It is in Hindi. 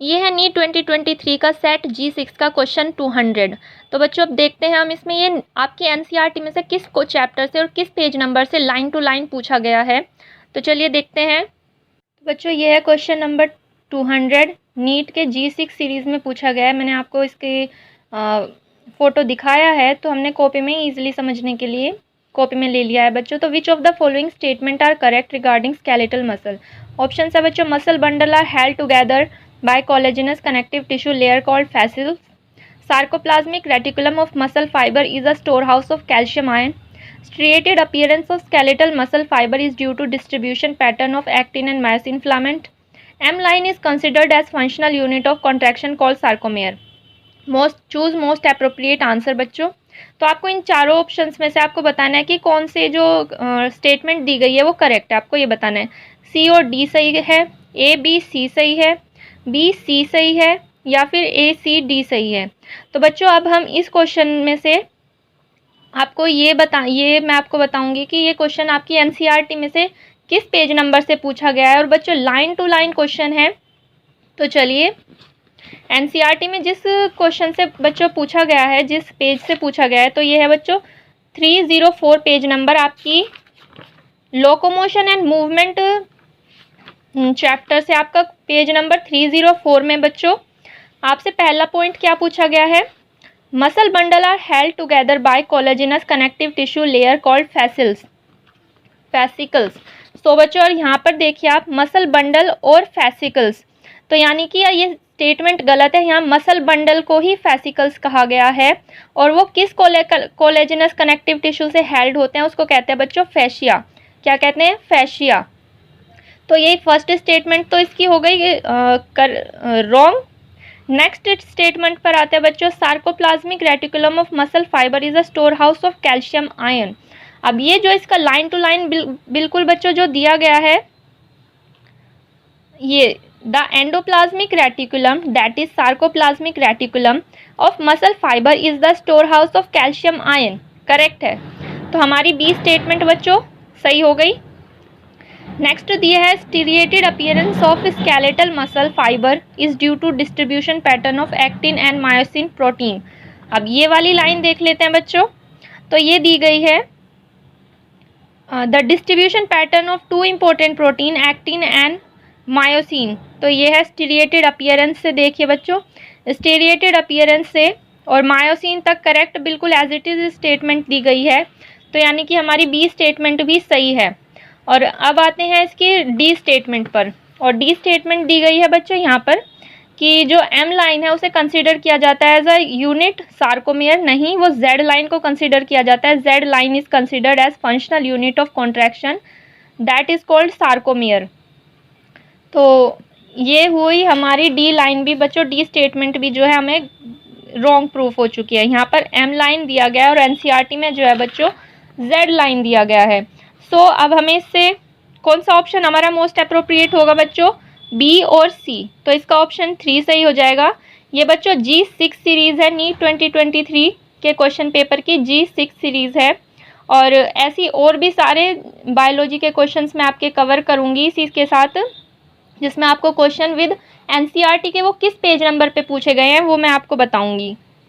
ये है नीट 2023 का सेट G6 का क्वेश्चन 200। तो बच्चों अब देखते हैं हम इसमें ये आपके एनसीईआरटी में से किस को चैप्टर से और किस पेज नंबर से लाइन टू लाइन पूछा गया है। तो चलिए देखते हैं। तो बच्चों ये है क्वेश्चन नंबर 200, नीट के G6 सीरीज़ में पूछा गया है। मैंने आपको इसके फ़ोटो दिखाया है, तो हमने कॉपी में ईजिली समझने के लिए कॉपी में ले लिया है बच्चों। तो which of the following statement are correct regarding skeletal muscle. Option है बच्चों, muscle bundle are held together by collagenous connective tissue layer called fascicles. Sarcoplasmic reticulum of muscle fiber is a storehouse of calcium ion. Striated appearance of skeletal muscle fiber is due to distribution pattern of actin and myosin filament. M line is considered as functional unit of contraction called sarcomere. Choose most appropriate answer बच्चों। तो आपको इन चारों ऑप्शंस में से आपको बताना है कि कौन से जो स्टेटमेंट दी गई है वो करेक्ट है। आपको ये बताना है सी और डी सही है, ए बी सी सही है, बी सी सही है या फिर ए सी डी सही है। तो बच्चों अब हम इस क्वेश्चन में से आपको ये मैं आपको बताऊंगी कि ये क्वेश्चन आपकी एनसीईआरटी में से किस पेज नंबर से पूछा गया है। और बच्चों लाइन टू लाइन क्वेश्चन है। तो चलिए एनसीईआरटी में जिस क्वेश्चन से बच्चों पूछा गया है, जिस पेज से पूछा गया है, तो ये है बच्चों 304 पेज नंबर आपकी लोकोमोशन एंड मूवमेंट चैप्टर से आपका पेज नंबर 304 में बच्चों आपसे पहला पॉइंट क्या पूछा गया है, muscle bundle are held together by collagenous connective tissue layer called fascicles. तो बच्चों और यहाँ पर देखिए आप मसल बंडल और फैसिकल्स, तो यानी कि ये स्टेटमेंट गलत है। यहाँ मसल बंडल को ही फैसिकल्स कहा गया है और वो किस कोलेजिनस कनेक्टिव टिश्यू से हेल्ड होते हैं उसको कहते हैं बच्चों फैशिया। क्या कहते हैं, फैशिया। तो यही फर्स्ट स्टेटमेंट तो इसकी हो गई रॉन्ग। नेक्स्ट स्टेटमेंट पर आते हैं बच्चों, sarcoplasmic reticulum of muscle fibre is a store house of calcium ion. अब ये जो इसका लाइन टू लाइन बिल्कुल बच्चों जो दिया गया है, ये the endoplasmic reticulum that is sarcoplasmic reticulum of muscle fibre is the store house of calcium ion, correct है। तो हमारी बी स्टेटमेंट बच्चों सही हो गई। नेक्स्ट दिया है striated appearance of skeletal muscle fibre is due to distribution pattern of actin and myosin protein. अब ये वाली लाइन देख लेते हैं बच्चों। तो ये दी गई है the distribution pattern of two important protein actin and myosin. तो ये है स्टीरिएटेड अपीयरेंस से, देखिए बच्चों स्टीरिएटेड अपीयरेंस से और मायोसिन तक करेक्ट बिल्कुल एज इट इज स्टेटमेंट दी गई है। तो यानी कि हमारी बी स्टेटमेंट भी सही है। और अब आते हैं इसकी डी स्टेटमेंट पर। और डी स्टेटमेंट दी गई है बच्चों यहाँ पर कि जो एम लाइन है उसे कंसीडर किया जाता है एज अ यूनिट सार्कोमेयर, नहीं वो जेड लाइन को कंसीडर किया जाता है। Z line is considered as functional unit of contraction that is called sarcomere. तो ये हुई हमारी डी लाइन भी बच्चों, डी स्टेटमेंट भी जो है हमें रॉन्ग प्रूफ हो चुकी है। यहाँ पर एम लाइन दिया गया है और एनसीईआरटी में जो है बच्चों जेड लाइन दिया गया है। सो अब हमें इससे कौन सा ऑप्शन हमारा मोस्ट अप्रोप्रिएट होगा बच्चों, बी और सी। तो इसका ऑप्शन 3 सही हो जाएगा। ये बच्चों G6 सीरीज़ है, नीट 2023 के क्वेश्चन पेपर की G6 सीरीज़ है। और ऐसी और भी सारे बायोलॉजी के क्वेश्चंस मैं आपके कवर करूँगी इसी के साथ, जिसमें आपको क्वेश्चन विद एनसीईआरटी के वो किस पेज नंबर पे पूछे गए हैं वो मैं आपको बताऊँगी।